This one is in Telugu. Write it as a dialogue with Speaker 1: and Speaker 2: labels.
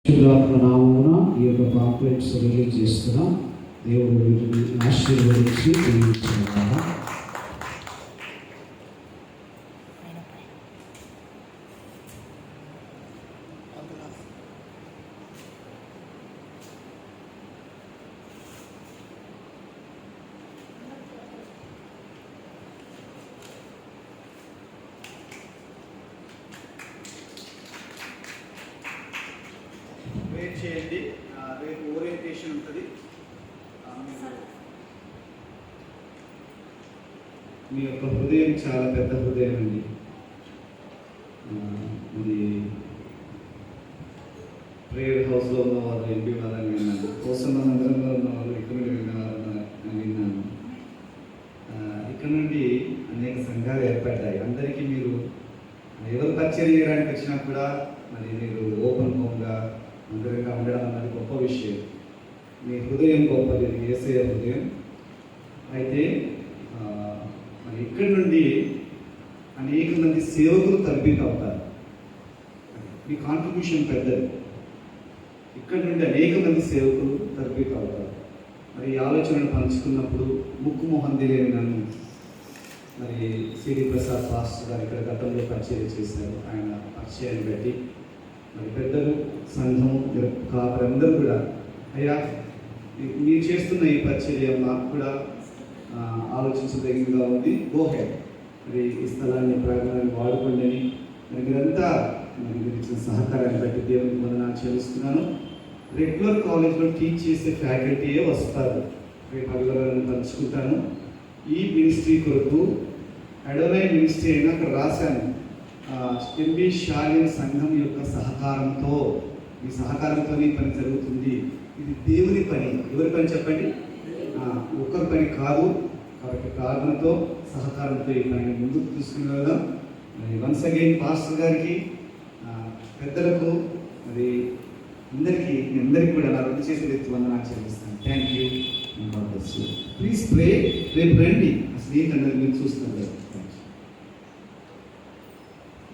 Speaker 1: నామమున ఈ యొక్క పాంప్లెట్స్ రిలీజ్ చేస్తున్నాం. దేవుడు వీటిని ఆశీర్వదించి దీవించుగాక.
Speaker 2: వెయిట్ చేయండి. రేపు ఓరియంటేషన్ ఉంటుంది. మీ యొక్క హృదయం చాలా పెద్ద హృదయం అండి. ఇది ప్రేయర్ హౌస్లో ఉన్నవారు ఎంపీ వాళ్ళని విన్నాను, కోసం మందిరంలో ఉన్నవారు ఇక్కడ నుండి విన్నవారని విన్నాను. ఇక్కడ నుండి అనేక సంఘాలు ఏర్పడ్డాయి. అందరికీ మీరు ఎవరు పరిచయం చేయడానికి వచ్చినా కూడా మరి మీరు ఓపెన్ హోమ్గా అందరిగా ఉండడం అన్నది గొప్ప విషయం. మీ హృదయం గొప్పది, యేసయ్య హృదయం. అయితే మరి ఇక్కడి నుండి అనేక మంది సేవకులు తరబిత అవుతారు. మీ కాంట్రిబ్యూషన్ పెద్దది. ఇక్కడి నుండి అనేక మంది సేవకులు తరబిత అవుతారు. మరి ఈ ఆలోచనను పంచుకున్నప్పుడు ముక్కు మొహం తెలియని నన్ను మరి సిరి ప్రసాద్ పాస్టర్ గారు ఇక్కడ గతంలో పరిచయం చేశారు. ఆయన పరిచయాన్ని బట్టి మరి పెద్దలు, సంఘం, కాపరందరూ కూడా అయ్యా మీరు చేస్తున్న ఈ పరిచర్య మాకు కూడా ఆలోచించదగినగా ఉంది, గోహెడ్ మరి ఈ స్థలాన్ని ప్రాంగణాన్ని వాడుకోండి. మరి మీరంతా మరి మీరు ఇచ్చిన సహకారాన్ని బట్టి దేవునికి వందనాలు చెల్లిస్తున్నాను. రెగ్యులర్ కాలేజ్లో టీచ్ చేసే ఫ్యాకల్టీయే వస్తారు. రేపు అభివరాలను పంచుకుంటాను. ఈ మినిస్ట్రీ కొరకు అడోనై మినిస్ట్రీ అయినా అక్కడ రాశాను. ఎంబీ షాలిన్ సంఘం యొక్క సహకారంతో, ఈ సహకారంతోనే పని జరుగుతుంది. ఇది దేవుని పని. ఎవరి పని చెప్పండి? ఒకరి పని కాదు. కాబట్టి ప్రార్థనతో, సహకారంతో ఈ పనిని ముందుకు తీసుకుని వెళ్దాం. మరి వన్స్ అగైన్ పాస్టర్ గారికి, పెద్దలకు, మరి అందరికీ కూడా నా రద్దు చేసే వ్యక్తి వందనాలు చెల్లిస్తాను. Thank you. Please pray. రేపు రండి. అసలు ఏంటన్నది మీరు చూస్తున్నారు.